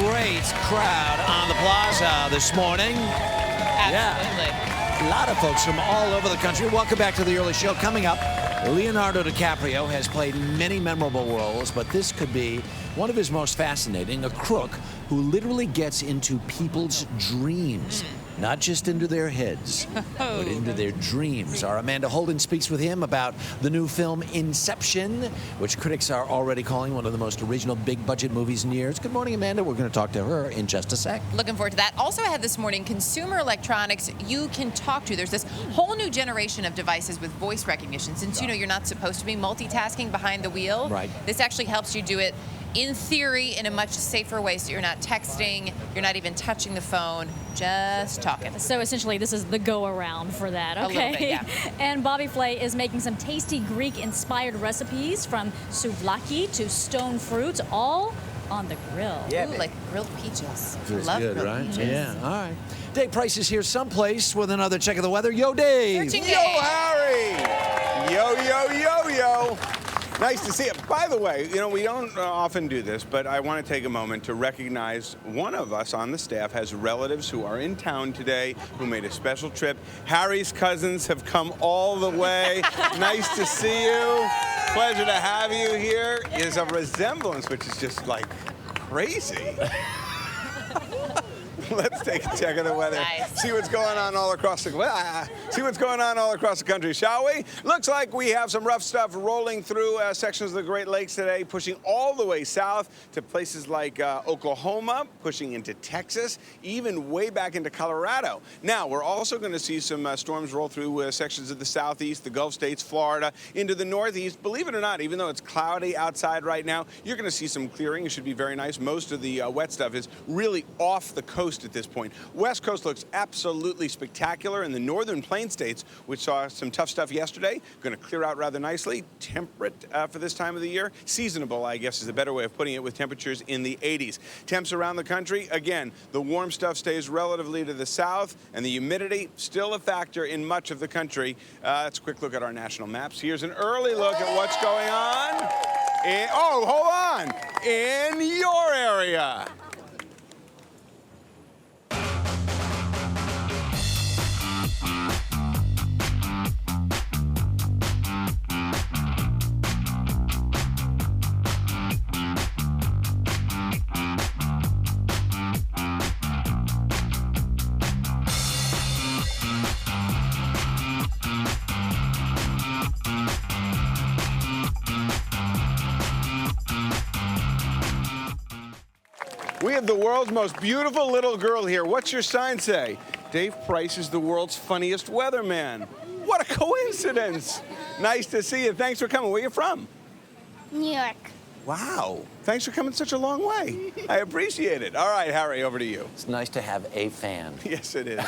great crowd on the plaza this morning. Absolutely. Yeah. A lot of folks from all over the country. Welcome back to the early show. Coming up, Leonardo DiCaprio has played many memorable roles, but this could be one of his most fascinating, a crook who literally gets into people's dreams. Not just into their heads, but into their dreams. Our Amanda Holden speaks with him about the new film Inception, which critics are already calling one of the most original big-budget movies in years. Good morning, Amanda. We're going to talk to her in just a sec. Looking forward to that. Also ahead this morning, consumer electronics you can talk to. There's this whole new generation of devices with voice recognition. Since, you know, you're not supposed to be multitasking behind the wheel, right. This actually helps you do it in theory, in a much safer way, so you're not texting, you're not even touching the phone, just talking. So essentially, this is the go-around for that, okay? A little bit, yeah. And Bobby Flay is making some tasty Greek-inspired recipes, from souvlaki to stone fruits, all on the grill. Yeah, ooh, like grilled peaches. Feels Love good, grilled right? peaches. Yeah, all right. Dave Price is here someplace with another check of the weather. Yo, Dave! Searching Yo, Dave. Harry! Yo, yo, yo, yo! Nice to see you. By the way, you know, we don't often do this, but I want to take a moment to recognize one of us on the staff has relatives who are in town today who made a special trip. Harry's cousins have come all the way. Nice to see you. Pleasure to have you here. There's a resemblance, which is just like crazy. Let's take a check of the weather. Nice. See what's going on all across the country, shall we? Looks like we have some rough stuff rolling through sections of the Great Lakes today, pushing all the way south to places like Oklahoma, pushing into Texas, even way back into Colorado. Now, we're also going to see some storms roll through sections of the southeast, the Gulf states, Florida, into the northeast. Believe it or not, even though it's cloudy outside right now, you're going to see some clearing. It should be very nice. Most of the wet stuff is really off the coast at this point. West Coast looks absolutely spectacular in the northern plain states, which saw some tough stuff yesterday. Going to clear out rather nicely. Temperate for this time of the year. Seasonable, I guess, is a better way of putting it, with temperatures in the 80s. Temps around the country, again, the warm stuff stays relatively to the south, and the humidity still a factor in much of the country. Let's a quick look at our national maps. Here's an early look at what's going on. Hold on. In your area. We have the world's most beautiful little girl here. What's your sign say? Dave Price is the world's funniest weatherman. What a coincidence. Nice to see you. Thanks for coming. Where are you from? New York. Wow. Thanks for coming such a long way. I appreciate it. All right, Harry, over to you. It's nice to have a fan. Yes, it is.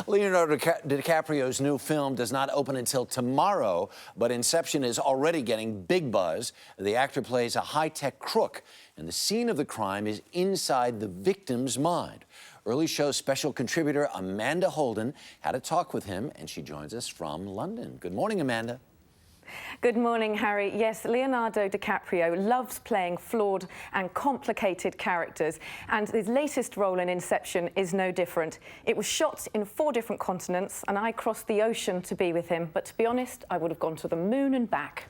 Leonardo DiCaprio's new film does not open until tomorrow, but Inception is already getting big buzz. The actor plays a high-tech crook, and the scene of the crime is inside the victim's mind. Early Show special contributor Amanda Holden had a talk with him, and she joins us from London. Good morning, Amanda. Good morning, Harry. Yes, Leonardo DiCaprio loves playing flawed and complicated characters, and his latest role in Inception is no different. It was shot in 4 different continents, and I crossed the ocean to be with him, but to be honest, I would have gone to the moon and back.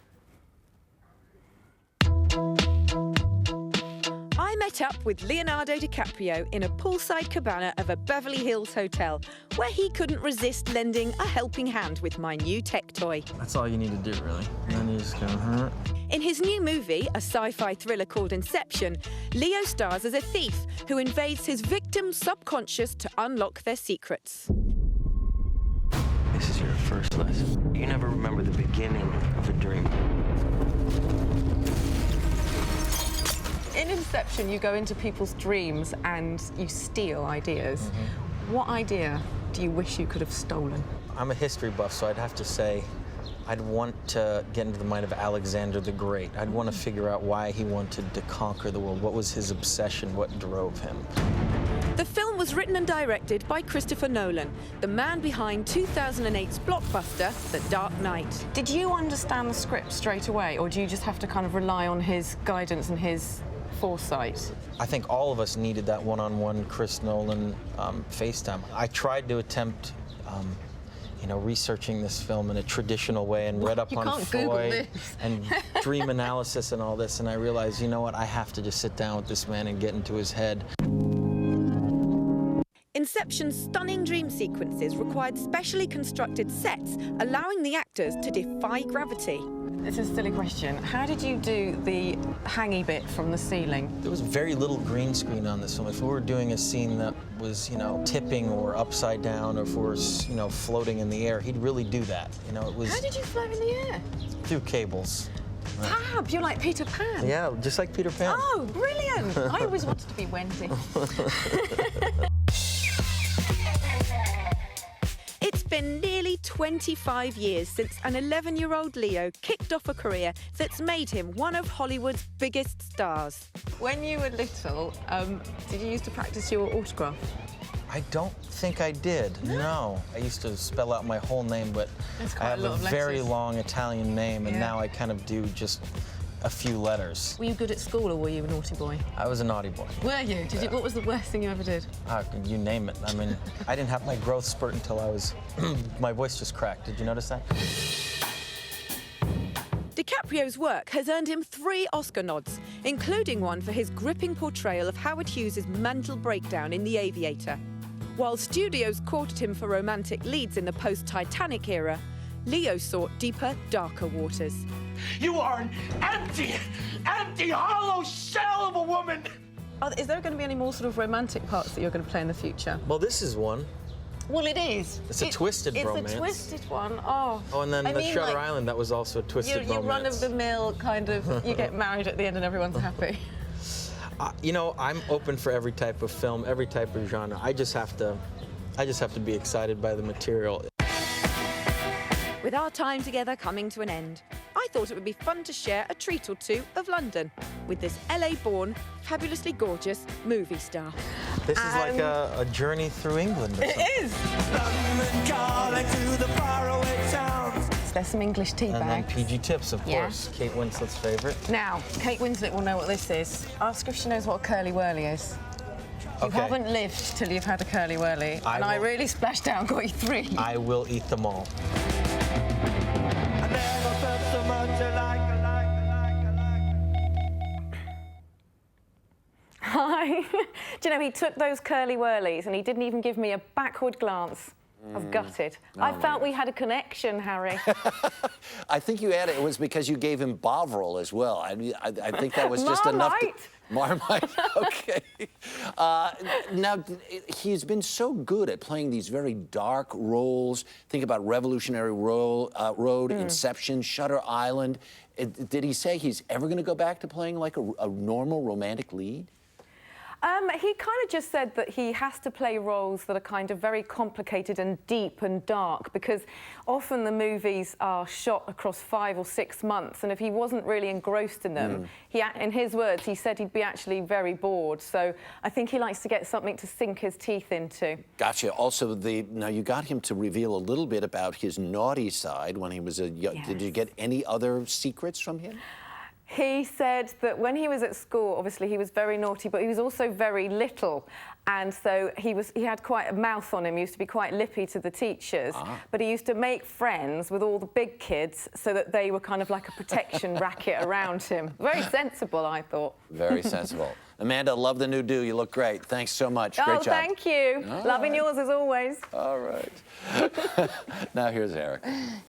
I met up with Leonardo DiCaprio in a poolside cabana of a Beverly Hills hotel, where he couldn't resist lending a helping hand with my new tech toy. That's all you need to do, really. And then you just go, In his new movie, a sci-fi thriller called Inception, Leo stars as a thief who invades his victim's subconscious to unlock their secrets. This is your first lesson. You never remember the beginning of a dream. In Inception, you go into people's dreams and you steal ideas. What idea do you wish you could have stolen? I'm a history buff, so I'd have to say I'd want to get into the mind of Alexander the Great. I'd want to figure out why he wanted to conquer the world. What was his obsession? What drove him? The film was written and directed by Christopher Nolan, the man behind 2008's blockbuster, The Dark Knight. Did you understand the script straight away, or do you just have to kind of rely on his guidance and his foresight? I think all of us needed that one-on-one Chris Nolan FaceTime. I tried to attempt, you know, researching this film in a traditional way and read up on Freud and dream analysis and all this, and I realized, you know what, I have to just sit down with this man and get into his head. Inception's stunning dream sequences required specially constructed sets, allowing the actors to defy gravity. It's a silly question. How did you do the hangy bit from the ceiling? There was very little green screen on this film. If we were doing a scene that was, you know, tipping or upside down, or if we were, you know, floating in the air, he'd really do that. You know, it was... How did you float in the air? Through cables. Fab, you're like Peter Pan. Yeah, just like Peter Pan. Oh, brilliant. I always wanted to be Wendy. It's been nearly 25 years since an 11-year-old Leo kicked off a career that's made him one of Hollywood's biggest stars. When you were little, did you used to practice your autograph? I don't think I did, no. I used to spell out my whole name, but I have a very long Italian name, and now I kind of do just a few letters. Were you good at school, or were you a naughty boy? I was a naughty boy. Were you? Did you? What was the worst thing you ever did? You name it. I mean, I didn't have my growth spurt until I was... my voice just cracked. Did you notice that? DiCaprio's work has earned him 3 Oscar nods, including one for his gripping portrayal of Howard Hughes' mental breakdown in The Aviator. While studios courted him for romantic leads in the post-Titanic era, Leo sought deeper, darker waters. You are an empty, hollow shell of a woman! Is there going to be any more sort of romantic parts that you're going to play in the future? Well, this is one. Well, it is. It's a twisted romance. It's a twisted one. Oh. Oh, and then the Shutter Island, that was also a twisted romance. You run-of-the-mill kind of, you get married at the end and everyone's happy. You know, I'm open for every type of film, every type of genre. I just have to be excited by the material. With our time together coming to an end, I thought it would be fun to share a treat or two of London with this LA-born, fabulously gorgeous movie star. This is like a journey through England or something. It is! There's some English tea And then bags. PG tips, of course. Kate Winslet's favorite. Now, Kate Winslet will know what this is. Ask her if she knows what a curly-whirly is. You haven't lived till you've had a curly-whirly, and I really splashed out and got you 3. I will eat them all. Hi. Do you know, he took those curly-whirlies and he didn't even give me a backward glance. I was gutted. I felt we had a connection, Harry. I think you had it. It was because you gave him Bovril as well. I think that was just enough. Marmite. Okay. Now, he's been so good at playing these very dark roles. Think about Revolutionary Road, Inception, Shutter Island. Did he say he's ever going to go back to playing like a normal romantic lead? He kind of just said that he has to play roles that are kind of very complicated and deep and dark, because often the movies are shot across 5 or 6 months, and if he wasn't really engrossed in them, in his words, he said he'd be actually very bored. So I think he likes to get something to sink his teeth into. Gotcha. Also, now you got him to reveal a little bit about his naughty side when he was a young... Yes. Did you get any other secrets from him? He said that when he was at school, obviously he was very naughty, but he was also very little. And so he had quite a mouth on him. He used to be quite lippy to the teachers. But he used to make friends with all the big kids so that they were kind of like a protection racket around him. Very sensible, I thought. Very sensible. Amanda, love the new do. You look great. Thanks so much. Great job. Thank you. Loving yours as always. All right. Now here's Eric.